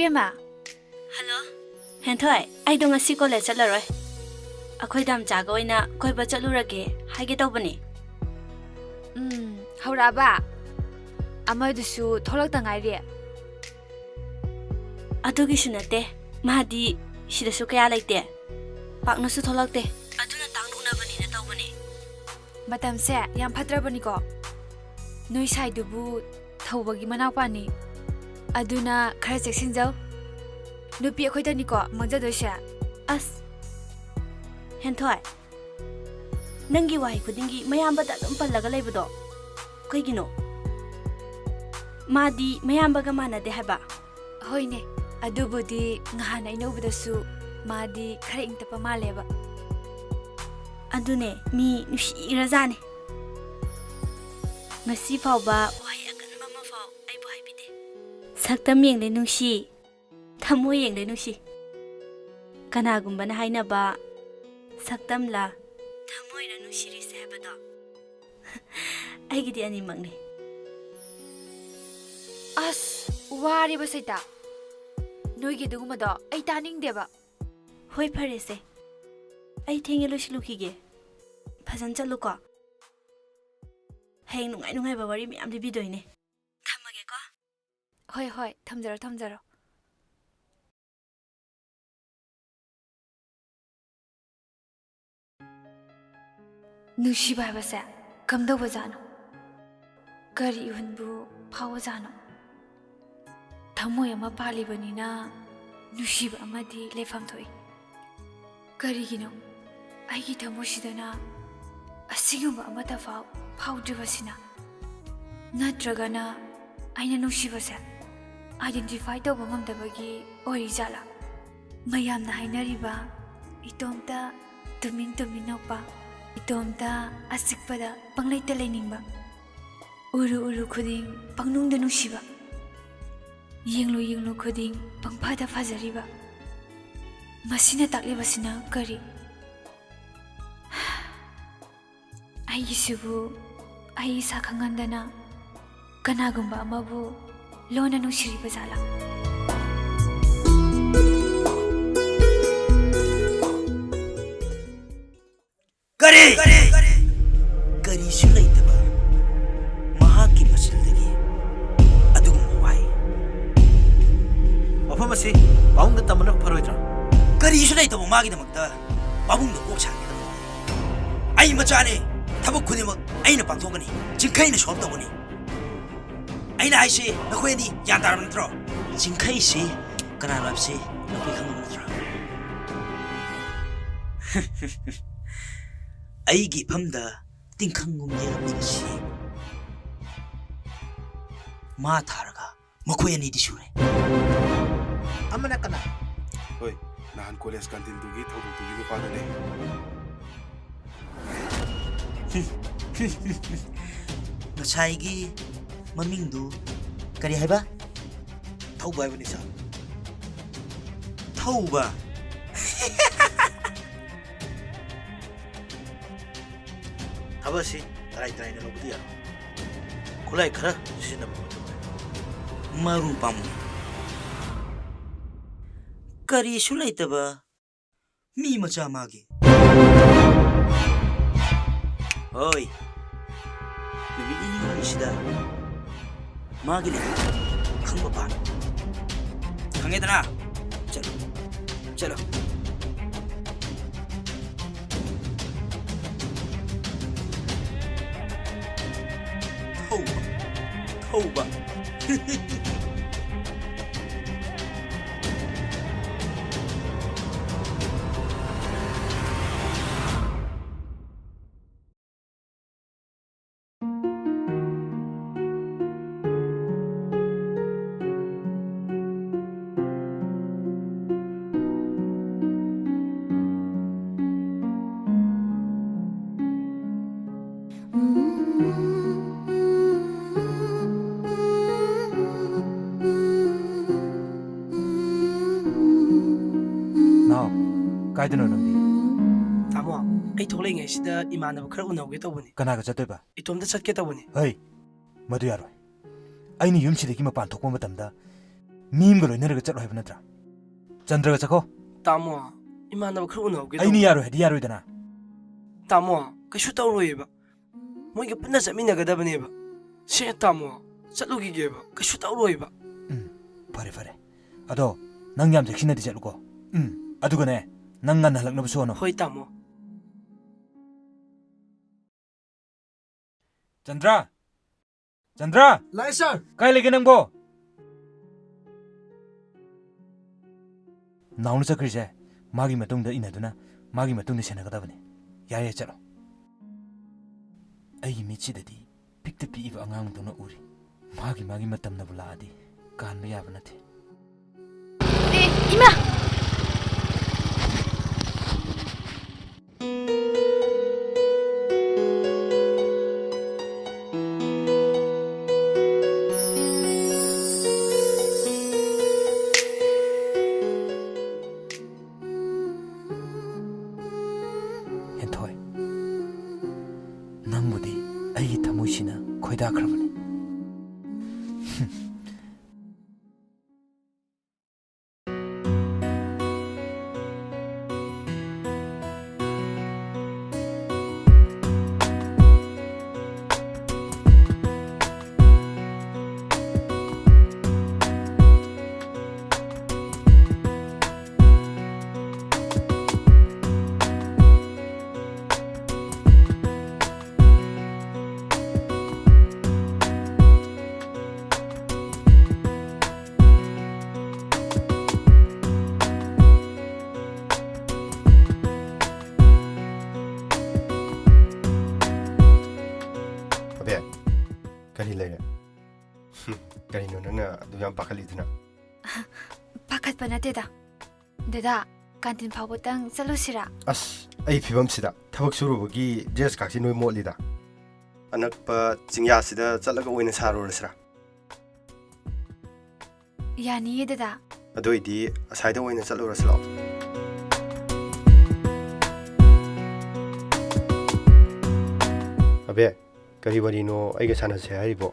Ibema. Hello. Henthoi, I don't see college challaroi. Akhoi dam jaga oina koi ba chalurage haige tawbani. Hauraba. Amadusu tholak tangairi. Adugi sunate. Mahadi sidasu kaya laite. Paknasu tholakte. Aduna tangduna bani na tawbani. Matamse yam phatrabani ko. Noi sai dubu thawbagi manapani. Aduna khara cheksinjau. Nupi akhoi tani ko mangjadoisha. As. Henthoi. Nangi wahi khudingi mayamba da dum pallaga leibado. Kaigino. Madi mayamba ga manade haba. Hoine. Adubudi ngahana inobdasu madi khara ingtapa maleba. Adune mi nushi irazane. Ngasi fawba wahi akan mama faw ai bo haibide. Saktam yeng le nushi. Thamo yeng le nushi. Kanagumba na hainaba saktam la thamoi na nushiri se habado. Ai gidi ani mangne. As wari basaita. Noigi dugumado ai taningdeba. Hoi pharese. Ai thenge losilukige. Phajan chaluko. Heng nungai ba wari miyam libidoine. Thamage ko. Hoi thamjaro. Nushi basa kamdo bajano. Kari hunbu phawajano. Thamoy ama palibanina nushib amadi lefam thoi. Karigino aigi thamosidana asigumba amata phawdribasina natragana aina nushibasa identify tawba ngamdabagi orijala mayamna hainariba itomta tumin nopa itomta asikpada panglaita leningba uru khuding pangnungda nushiba yenglo khuding pangphada phajariba masina taklibasina kari ai gisubu ai sakhangandana kanagumba amabu lona nushiriba jala kari shulaitaba mahaki masildagi adum wai Mafamasi paungda tamana pharoidra kari shulaitaba magi damakta babung da kok changi da ai machane thabuk khudima aina pangthogani jingkhaina shop tawani aina aise nakhoi ni yan tar mantro jingkhai si kana lapsi nakhoi khang mantro aigi phamda tingkhangum yeramni si ma tharaga makhoi ani di sure amana kana Oi, nahan college canteen dugi thau dugi ko padane. Ngasaigi mamingdu kari haiba thau bai bani sa thauba habasi tarai na lobudi ya kulai khara sisina ba maru pamu kari shulaitaba mi macha magi oi nubi ini sida magi le khangba pan khangedana chalo thauba Kaidano nangdi. Tamo, ai tholai ngai sida imanaba khara unawge tawbani. Kanaga chatoiba. Itomda chatke tawbani. Hey, madu yaroi. Aini yumsidagi mapan thokpa matamda ꯃꯤ ꯑꯃꯒ ꯂꯣꯏꯅꯔꯒ ꯆꯠꯂꯣ ꯍꯥꯏꯕ ꯅꯠꯇ꯭ꯔꯥ ꯆꯟꯗ꯭ꯔꯒ ꯆꯠꯈꯣ ꯇꯥꯃꯣ ꯏꯃꯥꯟꯅꯕ ꯈꯔ ꯎꯅꯍꯧꯒꯦ ꯑꯩꯅ ꯌꯥꯔꯣꯏ ꯍꯥꯏꯗꯤ ꯌꯥꯔꯣꯏꯗꯅ ꯇꯥꯃꯣ ꯀꯩꯁꯨ ꯇꯧꯔꯣꯏꯕ ꯃꯣꯏꯒ ꯄꯨꯟꯅ ꯆꯠꯃꯤꯟꯅꯒꯗꯕꯅꯦꯕ ꯁꯦ ꯇꯥꯃꯣ ꯆꯠꯂꯨꯈꯤꯒꯦꯕ ꯀꯩꯁꯨ ꯇꯧꯔꯣꯏꯕ ꯐꯔꯦ ꯐꯔꯦ ꯑꯗꯣ ꯅꯪ ꯌꯥꯝ ꯆꯦꯛꯁꯤꯟꯅꯗꯤ ꯆꯠꯂꯨꯀꯣ ꯑꯗꯨꯒꯅꯦ ꯅꯪ ꯉꯟꯅ ꯍꯜꯂꯛꯅꯕꯁꯨ ꯍꯣꯠꯅꯧ ꯍꯣꯏ ꯇꯥꯃꯣ ꯆꯟꯗ꯭ꯔ ꯆꯟꯗ꯭ꯔ ꯂꯥꯛꯑꯦ ꯁꯥꯔ ꯀꯥꯏ ꯂꯩꯒꯦ ꯅꯪꯕꯣ ꯅꯥꯎꯅ ꯆꯠꯈ꯭ꯔꯤꯁꯦ ꯃꯥꯒꯤ ꯃꯇꯨꯡꯗ ꯏꯟꯅꯗꯨꯅ ꯃꯥꯒꯤ ꯃꯇꯨꯡꯗ ꯁꯦꯟꯅꯒꯗꯕꯅꯤ ꯌꯥꯏꯌꯦ ꯆꯠꯂꯣ ꯑꯩꯒꯤ ꯃꯤꯠꯁꯤꯗꯗꯤ ꯄꯤꯛꯇ ꯄꯤꯛꯏꯕ ꯑꯉꯥꯡꯗꯧꯅ ꯎꯔꯤ ꯃꯥꯒꯤ ꯃꯇꯝꯅꯕꯨ ꯂꯥꯛꯑꯗꯤ ꯀꯥꯟꯕ ꯌꯥꯕ ꯅꯠꯇꯦ 이마! ꯍꯦꯟꯊꯣꯏ ꯅꯪꯕꯨꯗꯤ ꯑꯩꯒꯤ ꯊꯃꯣꯏꯁꯤꯅ ꯈꯣꯏꯗꯥꯈ꯭ꯔꯕꯅꯤ ꯀꯔꯤ ꯂꯩꯔꯦ ꯀꯔꯤꯅꯣ ꯅꯪꯅ ꯑꯗꯨ ꯌꯥꯝ ꯄꯥꯈꯠꯂꯤꯗꯨꯅ ꯄꯥꯈꯠꯄ ꯅꯠꯇꯦꯗ ꯗꯗꯥ ꯀꯥꯟꯇꯤꯟ ꯐꯥꯎꯕꯇꯪ ꯆꯠꯂꯨꯁꯤꯔꯥ ꯑꯁ ꯑꯩ ꯐꯤꯕꯝꯁꯤꯗ ꯊꯕꯛ ꯁꯨꯔꯨꯕꯒꯤ ꯗ꯭ꯔꯦꯁ ꯀꯥꯛꯁꯤ ꯅꯣꯏ ꯃꯣꯠꯂꯤꯗ ꯑꯅꯛꯄ ꯆꯤꯡꯌꯥꯁꯤꯗ ꯆꯠꯂꯒ ꯑꯣꯏꯅ ꯁꯥꯔꯨꯔꯁꯤꯔꯥ ꯌꯥꯅꯤꯌꯦ ꯗꯗꯥ ꯑꯗꯨꯏꯗꯤ ꯑꯁꯥꯏꯗ ꯑꯣꯏꯅ ꯆꯠꯂꯨꯔꯁꯤ ꯂꯥꯛꯑꯣ ꯑꯕꯦ ꯀꯔꯤ ꯋꯥꯔꯤꯅꯣ ꯑꯩꯒ ꯁꯥꯟꯅꯁꯦ ꯍꯥꯏꯔꯤꯕꯣ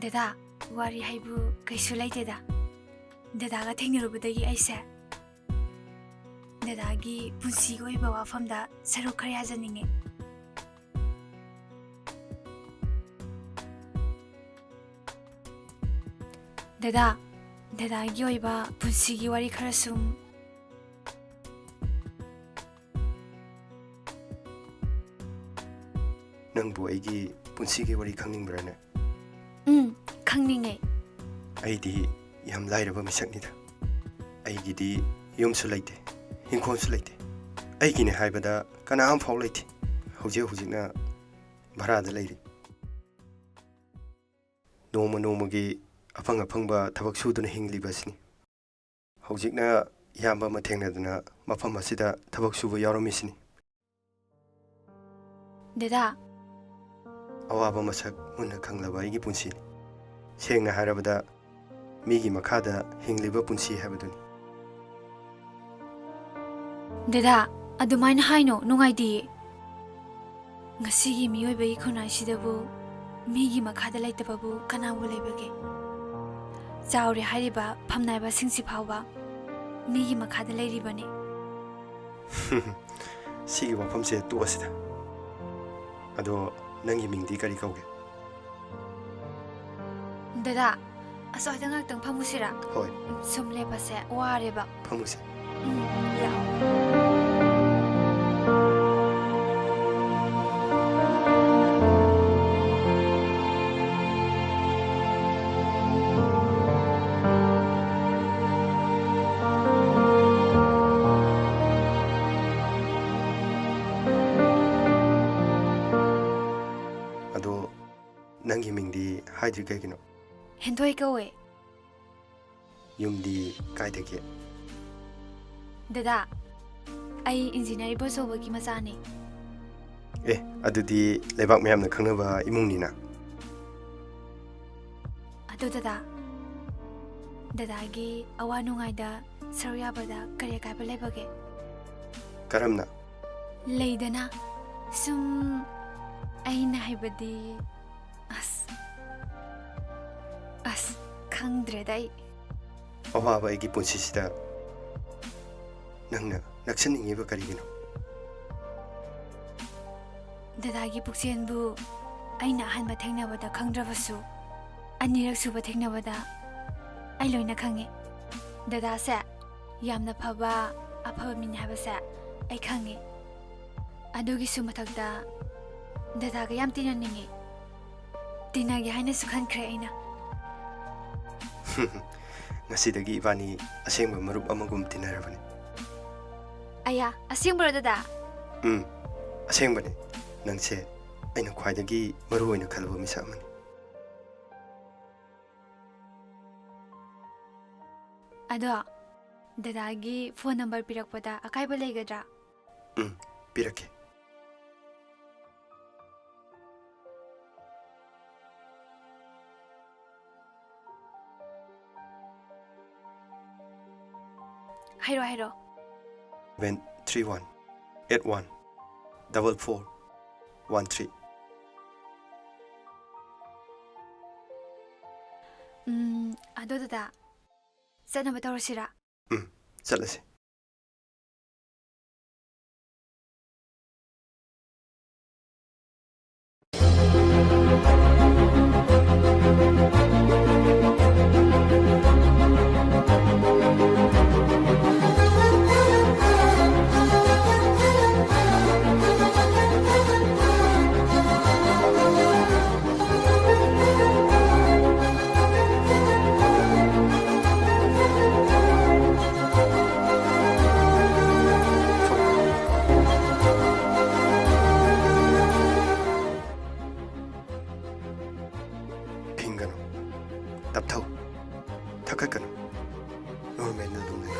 ꯗꯗꯥ ꯋꯥꯔꯤ ꯍꯥꯏꯕꯨ ꯀꯩꯁꯨ ꯂꯩꯇꯦꯗ ꯗꯗꯥꯒ ꯊꯦꯡꯅꯔꯨꯕꯗꯒꯤ ꯑꯩꯁꯦ ꯗꯗꯥꯒꯤ ꯄꯨꯟꯁꯤꯒꯤ ꯑꯣꯏꯕ ꯋꯥꯐꯝꯗ ꯁꯔꯨꯛ ꯈꯔ ꯌꯥꯖꯅꯤꯡꯉꯦ ꯗꯗꯥꯒꯤ ꯑꯣꯏꯕ ꯄꯨꯟꯁꯤꯒꯤ ꯋꯥꯔꯤ ꯈꯔ ꯁꯨꯝ ꯅꯪꯕꯨ ꯑꯩꯒꯤ ꯄꯨꯟꯁꯤꯒꯤ ꯋꯥꯔꯤ ꯈꯪꯅꯤꯡꯕ꯭ꯔꯥꯅꯦ ꯈꯪꯅꯤꯡꯉꯦ ꯑꯩꯗꯤ ꯌꯥꯝ ꯂꯥꯏꯔꯕ ꯃꯤꯁꯛꯅꯤꯗ ꯑꯩꯒꯤꯗꯤ ꯌꯨꯝꯁꯨ ꯂꯩꯇꯦ ꯏꯪꯈꯣꯜꯁꯨ ꯂꯩꯇꯦ ꯑꯩꯒꯤꯅꯦ ꯍꯥꯏꯕꯗ ꯀꯅꯥ ꯑꯃꯐꯥꯎ ꯂꯩꯇꯦ ꯍꯧꯖꯤꯛꯅ ꯚꯔꯥꯗ ꯂꯩꯔꯤ ꯅꯣꯡꯃꯒꯤ ꯑꯐꯪꯕ ꯊꯕꯛ ꯁꯨꯗꯨꯅ ꯍꯤꯡꯂꯤꯕ ꯑꯁꯤꯅꯤ ꯍꯧꯖꯤꯛꯅ ꯏꯌꯥꯝꯕ ꯑꯃ ꯊꯦꯡꯅꯗꯨꯅ ꯃꯐꯝ ꯑꯁꯤꯗ ꯊꯕꯛ ꯁꯨꯕ ꯌꯥꯎꯔꯝꯃꯤꯁꯤꯅꯤ ꯗꯗꯥ ꯑꯋꯥꯕ ꯃꯁꯛ ꯃꯨꯟꯅ ꯈꯪꯂꯕ ꯑꯩꯒꯤ ꯄꯨꯟꯁꯤꯅꯤ ꯁꯦꯡꯅ ꯍꯥꯏꯔꯕꯗ ꯃꯤꯒꯤ ꯃꯈꯥꯗ ꯍꯤꯡꯂꯤꯕ ꯄꯨꯟꯁꯤ ꯍꯥꯏꯕꯗꯨꯅꯤ ꯗꯗꯥ ꯑꯗꯨꯃꯥꯏꯅ ꯍꯥꯏꯅꯣ ꯅꯨꯡꯉꯥꯏꯇꯤꯌꯦ ꯉꯁꯤꯒꯤ ꯃꯤꯑꯣꯏꯕꯒꯤ ꯈꯨꯟꯅꯥꯏꯁꯤꯗꯕꯨ ꯃꯤꯒꯤ ꯃꯈꯥꯗ ꯂꯩꯇꯕꯕꯨ ꯀꯅꯥꯕꯨ ꯂꯩꯕꯒꯦ ꯆꯥꯎꯔꯦ ꯍꯥꯏꯔꯤꯕ ꯐꯝꯅꯥꯏꯕꯁꯤꯡꯁꯤ ꯐꯥꯎꯕ ꯃꯤꯒꯤ ꯃꯈꯥꯗ ꯂꯩꯔꯤꯕꯅꯤ ꯁꯤꯒꯤ ꯋꯥꯐꯝꯁꯦ ꯇꯣꯛꯑꯁꯤꯗ ꯑꯗꯣ ꯅꯪꯒꯤ ꯃꯤꯡꯗꯤ ꯀꯔꯤ ꯀꯧꯒꯦ ꯗꯗꯥ ꯑꯁ꯭ꯋꯥꯏꯗ ꯉꯥꯛꯇꯪ ꯐꯝꯃꯨꯁꯤꯔꯥ ꯍꯣꯏ ꯁꯨꯝ ꯂꯦꯞꯄꯁꯦ ꯋꯥꯔꯦꯕ ꯐꯝꯃꯨꯁꯦ ꯂꯥꯛꯑꯣ ꯑꯗꯣ ꯅꯪꯒꯤ ꯃꯤꯡꯗꯤ ꯍꯥꯏꯗ꯭ꯔꯤ ꯀꯩꯒꯤꯅꯣ ꯍꯦꯟꯊꯣꯏ ꯀꯧꯋꯦ ꯌꯨꯝꯗꯤ ꯀꯥꯏꯗꯒꯤ ꯗꯗꯥ ꯑꯩ ꯏꯟꯖꯤꯅꯤꯌꯥꯔ ꯏꯕꯣꯆꯧꯕꯒꯤ ꯃꯆꯥꯅꯤ ꯑꯗꯨꯗꯤ ꯂꯩꯕꯥꯛ ꯃꯌꯥꯝꯅ ꯈꯪꯅꯕ ꯏꯃꯨꯡꯅꯤꯅ ꯑꯗꯨ ꯗꯗꯥꯒꯤ ꯑꯋꯥ ꯅꯨꯡꯉꯥꯏꯗ ꯁꯔꯨꯛ ꯌꯥꯕꯗ ꯀꯔꯤ ꯑꯀꯥꯏꯕ ꯂꯩꯕꯒꯦ ꯀꯔꯝꯅ ꯂꯩꯗꯅ ꯁꯨꯝ ꯑꯩꯅ ꯍꯥꯏꯕꯗꯤ ꯑꯁ ꯈꯪꯗ꯭ꯔꯦꯗ ꯑꯩ ꯑꯋꯥꯕ ꯑꯩꯒꯤ ꯄꯨꯟꯁꯤꯁꯤꯗ ꯅꯪꯅ ꯅꯛꯁꯟꯅꯤꯡꯉꯤꯕ ꯀꯔꯤꯒꯤꯅꯣ? ꯗꯗꯥꯒꯤ ꯄꯨꯛꯆꯦꯟꯕꯨ ꯑꯩꯅ ꯑꯍꯥꯟꯕ ꯊꯦꯡꯅꯕꯗ ꯈꯪꯗ꯭ꯔꯕꯁꯨ ꯑꯅꯤꯔꯛ ꯁꯨꯕ ꯊꯦꯡꯅꯕꯗ ꯑꯩ ꯂꯣꯏꯅ ꯈꯪꯉꯦ. ꯗꯗꯥꯁꯦ ꯌꯥꯝꯅ ꯐꯕ ꯑꯐꯕ ꯃꯤꯅꯤ ꯍꯥꯏꯕꯁꯦ ꯑꯩ ꯈꯪꯉꯦ. ꯑꯗꯨꯒꯤꯁꯨ ꯃꯊꯛꯇ ꯗꯗꯥꯒ ꯌꯥꯝ ꯇꯤꯟꯅꯅꯤꯡꯉꯦ. ꯇꯤꯟꯅꯒꯦ ꯍꯥꯏꯅꯁꯨ ꯈꯟꯈ꯭ꯔꯦ ꯑꯩꯅ. ꯉꯁꯤꯗꯒꯤ ꯏꯕꯥꯅꯤ ꯑꯁꯦꯡꯕ ꯃꯔꯨꯞ ꯑꯃꯒꯨꯝ ꯇꯤꯟꯅꯔꯕꯅꯤ. ꯑꯌꯥ, ꯑꯁꯦꯡꯕꯔꯣ ꯗꯗꯥ? ꯑꯁꯦꯡꯕꯅꯤ. ꯅꯪꯁꯦ ꯑꯩꯅ ꯈ꯭ꯋꯥꯏꯗꯒꯤ ꯃꯔꯨꯑꯣꯏꯅ ꯈꯜꯂꯨꯕ ꯃꯤꯁꯛ ꯑꯃꯅꯤ. ꯑꯗꯣ ꯗꯗꯥꯒꯤ ꯐꯣꯟ ꯅꯝꯕꯔ ꯄꯤꯔꯛꯄꯗ ꯑꯀꯥꯏꯕ ꯂꯩꯒꯗ꯭ꯔꯥ? ꯄꯤꯔꯛꯀꯦ. ꯍꯥꯏꯔꯣ. 731814413. ꯑꯗꯣ ꯗꯗꯥ ꯆꯠꯅꯕ ꯇꯧꯔꯁꯤꯔꯥ? ꯆꯠꯂꯁꯤ. ꯐꯤꯡꯒꯅꯨ, ꯇꯞꯊꯧ, ꯊꯛꯀꯠꯀꯅꯨ, ꯅꯣꯔꯃꯦꯜꯗ ꯑꯗꯨꯝ ꯂꯩꯌꯨ.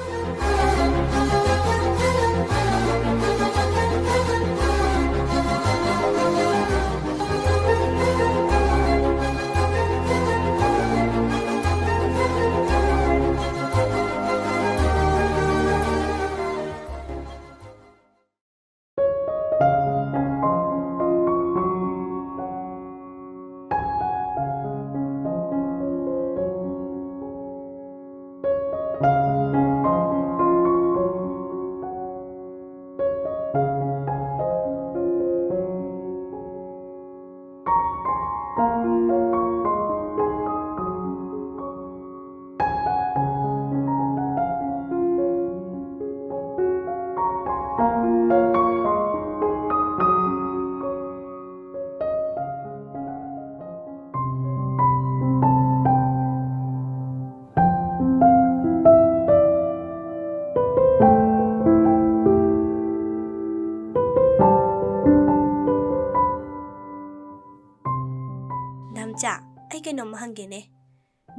ꯗꯥꯝꯆꯥ, ꯑꯩ ꯀꯩꯅꯣꯝꯃ ꯍꯪꯒꯦꯅꯦ.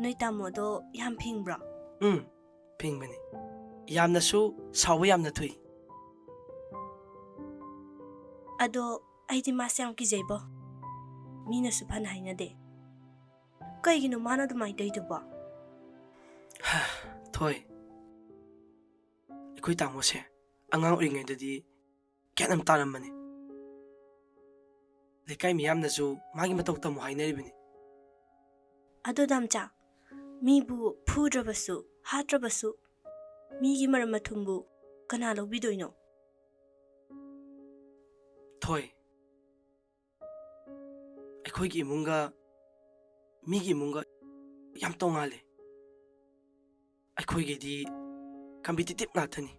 ꯅꯣꯏ ꯇꯥꯃꯣꯗꯣ ꯌꯥꯝ ꯐꯤꯡꯕ꯭ꯔꯣ? ꯐꯤꯡꯕꯅꯤ. ꯌꯥꯝꯅꯁꯨ ꯁꯥꯎꯕ ꯌꯥꯝꯅ ꯊꯨꯏ. ꯑꯗꯣ ꯑꯩꯗꯤ ꯃꯥꯁꯦ ꯌꯥꯝ ꯀꯤꯖꯩꯕꯣ. ꯃꯤꯅꯁꯨ ꯐꯅ ꯍꯥꯏꯅꯗꯦ. ꯀꯩꯒꯤꯅꯣ ꯃꯥꯅ ꯑꯗꯨꯃꯥꯏꯅ ꯇꯧꯔꯤꯗꯨꯕꯣ? ꯊꯣꯏ, ꯑꯩꯈꯣꯏ ꯇꯥꯃꯣꯁꯦ ꯑꯉꯥꯡ ꯑꯣꯏꯔꯤꯉꯩꯗꯗꯤ ꯒ꯭ꯌꯥꯟ ꯌꯥꯝ ꯇꯥꯔꯝꯕꯅꯤ. ꯂꯩꯀꯥꯏ ꯃꯤꯌꯥꯝꯅꯁꯨ ꯃꯥꯒꯤ ꯃꯇꯧ ꯇꯝꯃꯨ ꯍꯥꯏꯅꯔꯤꯕꯅꯤ. ꯑꯗꯣ ꯗꯥꯝꯆꯥ, ꯃꯤꯕꯨ ꯐꯨꯗ꯭ꯔꯕꯁꯨ ꯍꯥꯠꯇ꯭ꯔꯕꯁꯨ ꯃꯤꯒꯤ ꯃꯔꯝ ꯃꯊꯨꯝꯕꯨ ꯀꯅꯥ ꯂꯧꯕꯤꯗꯣꯏꯅꯣ? ꯊꯣꯏ, ꯑꯩꯈꯣꯏꯒꯤ ꯏꯃꯨꯡꯒ ꯃꯤꯒꯤ ꯏꯃꯨꯡꯒ ꯌꯥꯝ ꯇꯣꯡꯉꯥꯜꯂꯦ. ꯑꯩꯈꯣꯏꯒꯤꯗꯤ ꯀꯝꯄꯤꯇꯤꯇꯤꯞ ꯉꯥꯛꯇꯅꯤ.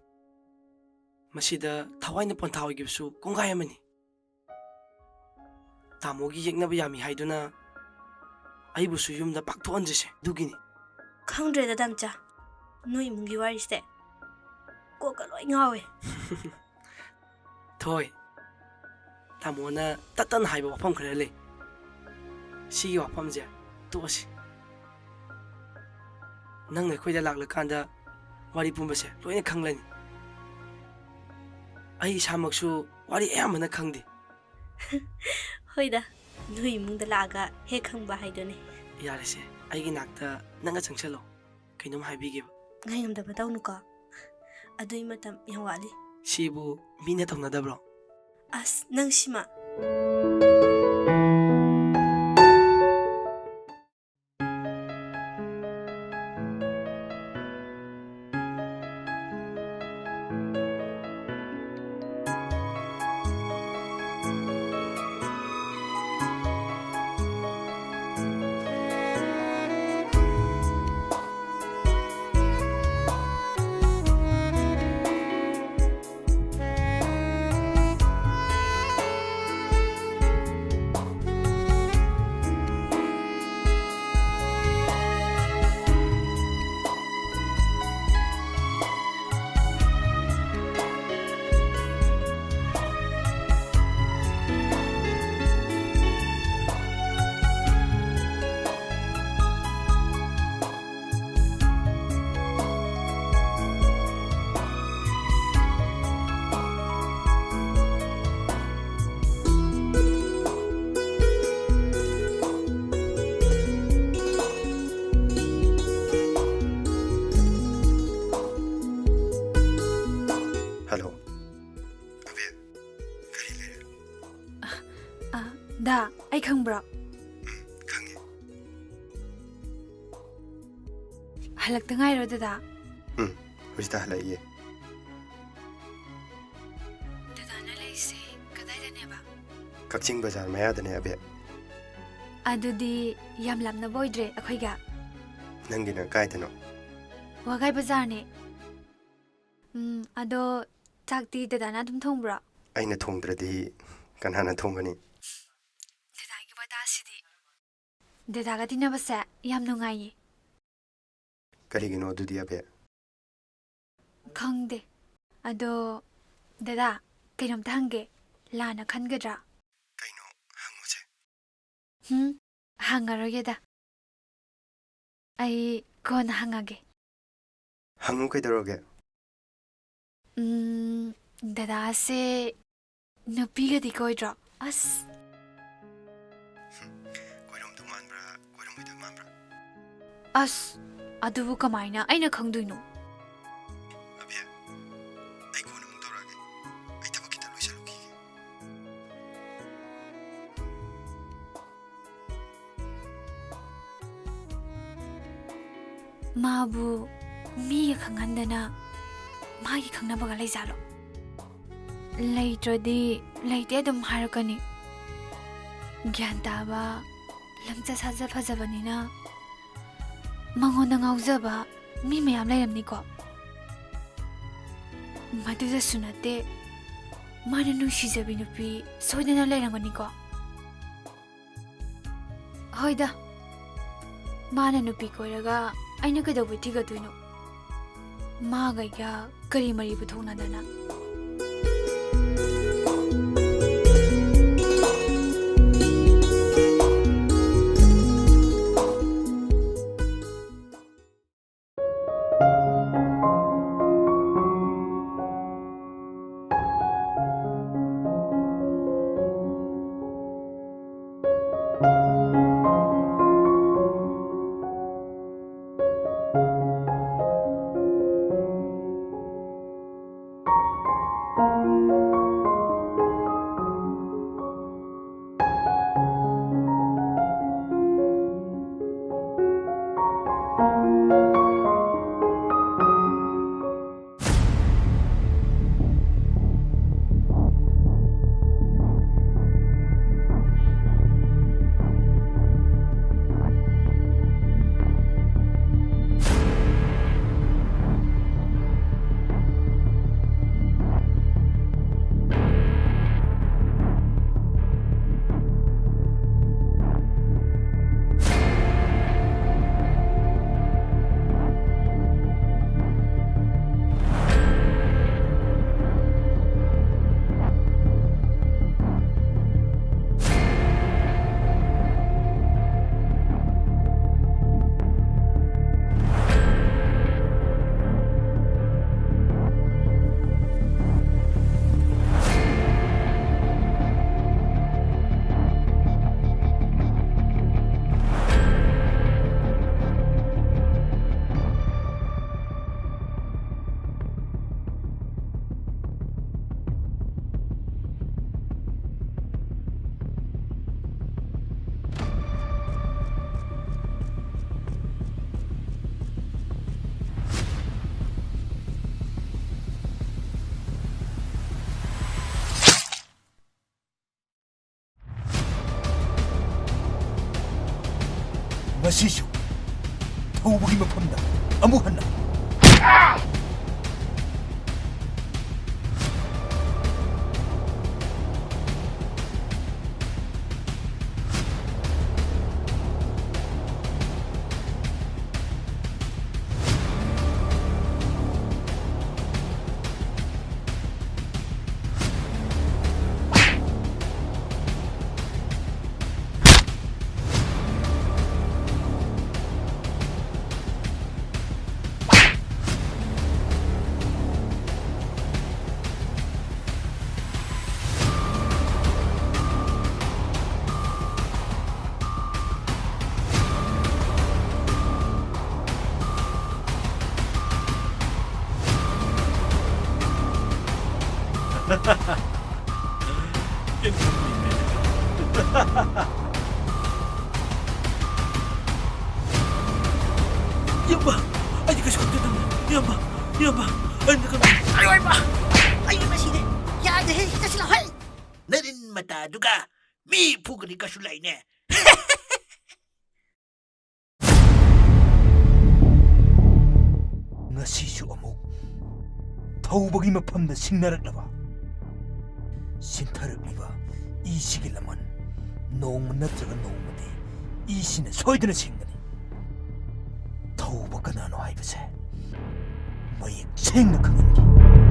ꯃꯁꯤꯗ ꯊꯋꯥꯏꯅ ꯄꯣꯟꯊꯥ ꯑꯣꯏꯈꯤꯕꯁꯨ ꯀꯣꯡꯒꯥꯏ ꯑꯃꯅꯤ. ꯇꯥꯃꯣꯒꯤ ꯌꯦꯛꯅꯕ ꯌꯥꯝꯃꯤ ꯍꯥꯏꯗꯨꯅ ꯑꯩꯕꯨꯁꯨ ꯌꯨꯝꯗ ꯄꯥꯛꯊꯣꯛꯍꯟꯗ꯭ꯔꯤꯁꯦ ꯑꯗꯨꯒꯤꯅꯤ. ꯈꯪꯗ꯭ꯔꯦꯗ ꯗꯥꯝꯆꯥ, ꯅꯣꯏ ꯏꯃꯨꯡꯒꯤ ꯋꯥꯔꯤꯁꯦ ꯀꯣꯛꯀ ꯂꯣꯏ ꯉꯥꯎꯋꯦ. ꯊꯣꯏ, ꯇꯥꯃꯣꯅ ꯇꯠꯇꯅ ꯍꯥꯏꯕ ꯋꯥꯐꯝ ꯈꯔ ꯂꯩ. ꯁꯤꯒꯤ ꯋꯥꯐꯝꯁꯦ ꯇꯣꯛꯑꯁꯤ. ꯅꯪꯅ ꯑꯩꯈꯣꯏꯗ ꯂꯥꯛꯂꯀꯥꯟꯗ ꯋꯥꯔꯤ ꯄꯨꯝꯕꯁꯦ ꯂꯣꯏꯅ ꯈꯪꯂꯅꯤ. ꯑꯩ ꯏꯁꯥꯃꯛꯁꯨ ꯋꯥꯔꯤ ꯑꯌꯥꯝꯕꯅ ꯈꯪꯗꯦ. ꯍꯣꯏꯗ, ꯅꯣꯏ ꯏꯃꯨꯡꯗ ꯂꯥꯛꯑꯒ ꯍꯦꯛ ꯈꯪꯕ ꯍꯥꯏꯗꯨꯅꯦ. ꯌꯥꯔꯦꯁꯦ, ꯑꯩꯒꯤ ꯅꯥꯛꯇ ꯅꯪꯒ ꯆꯪꯁꯜꯂꯣ. ꯀꯩꯅꯣꯝ ꯍꯥꯏꯕꯤꯒꯦꯕ. ꯉꯥꯏꯉꯝꯗꯕ ꯇꯧꯅꯨꯀꯣ. ꯑꯗꯨꯏ ꯃꯇꯝ ꯌꯥꯝ ꯋꯥꯠꯂꯤ. ꯁꯤꯕꯨ ꯃꯤꯅ ꯇꯧꯅꯗꯕ꯭ꯔꯣ? ꯑꯁ, ꯅꯪ ꯁꯤꯃ. ꯗꯥ ꯑꯩ ꯈꯪꯕ꯭ꯔꯣ ꯈꯪꯉꯦ ꯍꯜꯂꯛꯇ ꯉꯥꯏꯔꯣ ꯗꯗꯥ ꯍꯧꯖꯤꯛꯇ ꯍꯜꯂꯛꯏꯌꯦ ꯗꯗꯥꯅ ꯂꯩꯁꯦ ꯀꯗꯥꯏꯗꯅꯦꯕ ꯀꯛꯆꯤꯡ ꯕꯖꯥꯔ ꯃꯌꯥꯗꯅꯦ ꯑꯕꯦ ꯑꯗꯨꯗꯤ ꯌꯥꯝ ꯂꯥꯞꯅꯕ ꯑꯣꯏꯗ꯭ꯔꯦ ꯑꯩꯈꯣꯏꯒ ꯅꯪꯒꯤꯅ ꯀꯥꯏꯗꯅꯣ ꯋꯥꯒꯥꯏ ꯕꯖꯥꯔꯅꯦ ꯑꯗꯣ ꯆꯥꯛꯇꯤ ꯗꯗꯥꯅ ꯑꯗꯨꯝ ꯊꯣꯡꯕ꯭ꯔꯣ ꯑꯩꯅ ꯊꯣꯡꯗ꯭ꯔꯗꯤ ꯀꯅꯥꯅ ꯊꯣꯡꯒꯅꯤ ꯗꯗꯥꯒꯤ ꯋꯥꯇꯥꯁꯤꯗꯤ ꯗꯗꯥꯒ ꯇꯤꯟꯅꯕꯁꯦ ꯌꯥꯝ ꯅꯨꯡꯉꯥꯏꯌꯦ ꯀꯔꯤꯒꯤꯅꯣ ꯑꯗꯨꯗꯤ ꯑꯕꯦ ꯈꯪꯗꯦ ꯑꯗꯣ ꯗꯗꯥ ꯀꯩꯅꯣꯝꯇ ꯍꯪꯒꯦ ꯂꯥꯟꯅ ꯈꯟꯒꯗ꯭ꯔꯥ ꯀꯩꯅꯣ ꯍꯪꯉꯨꯁꯦ ꯍꯪꯉꯔꯣꯏꯒꯦꯗ ꯑꯩ ꯀꯣꯟꯅ ꯍꯪꯉꯒꯦ ꯍꯪꯉꯨ ꯀꯩꯗꯧꯔꯒꯦ ꯗꯗꯥꯁꯦ ꯅꯨꯄꯤꯒꯗꯤ ꯀꯣꯏꯗ꯭ꯔꯣ ꯑꯁ ꯀꯣꯏꯔꯝꯗꯧ ꯃꯥꯟꯕ꯭ꯔꯥ ꯀꯣꯏꯔꯝꯃꯣꯏꯗꯧ ꯃꯥꯟꯕ꯭ꯔꯥ ꯑꯁ ꯑꯗꯨꯕꯨ ꯀꯃꯥꯏꯅ ꯑꯩꯅ ꯈꯪꯗꯣꯏꯅꯣ ꯑꯕꯦ ꯑꯩ ꯀꯣꯟꯅ ꯑꯃꯨꯛ ꯇꯧꯔꯛꯑꯒꯦ ꯑꯩ ꯊꯕꯛ ꯈꯤꯇ ꯂꯣꯏꯁꯜꯂꯨꯈꯤꯒꯦ ꯃꯥꯕꯨ ꯃꯤꯒ ꯈꯪꯍꯟꯗꯅ ꯃꯥꯒꯤ ꯈꯪꯅꯕꯒ ꯂꯩꯖꯥꯠꯂꯣ ꯂꯩꯇ꯭ꯔꯗꯤ ꯂꯩꯇꯦ ꯑꯗꯨꯝ ꯍꯥꯏꯔꯛꯀꯅꯤ ꯒ꯭ꯌꯥꯟ ꯇꯥꯕ ꯂꯝꯆꯠ ꯁꯥꯖꯠ ꯐꯖꯕꯅꯤꯅ ꯃꯉꯣꯟꯗ ꯉꯥꯎꯖꯕ ꯃꯤ ꯃꯌꯥꯝ ꯂꯩꯔꯝꯅꯤꯀꯣ ꯃꯗꯨꯗꯁꯨ ꯅꯠꯇꯦ ꯃꯥꯅ ꯅꯨꯡꯁꯤꯖꯕꯤ ꯅꯨꯄꯤ ꯁꯣꯏꯗꯅ ꯂꯩꯔꯝꯒꯅꯤꯀꯣ ꯍꯣꯏꯗ ꯃꯥꯅ ꯅꯨꯄꯤ ꯀꯣꯏꯔꯒ ꯑꯩꯅ ꯀꯩꯗꯧꯕꯩ ꯊꯤꯒꯠꯇꯣꯏꯅꯣ ꯃꯥꯒꯩꯒ ꯀꯔꯤ ꯃꯔꯤ ꯄꯨꯊꯣꯛꯅꯗꯅ ꯉꯁꯤꯁꯨ ꯊꯧꯕꯒꯤ ꯃꯐꯝꯗ ꯑꯃꯨꯛ ꯍꯟꯅ 이엄마, 아니 그 손대는 이엄마, 아니 그 아이고 이엄마, 아이고 마시네. 야, 내 자식아 헐. 너는 맞다 누가 미 부그니까 술라이네. ngasisu amuk thawbagi mafamda singnaraknaba sintharakleba isigi laman nongma natraga nongmadi isina soidana singani thawba kanano haibase mayek sengna khangangi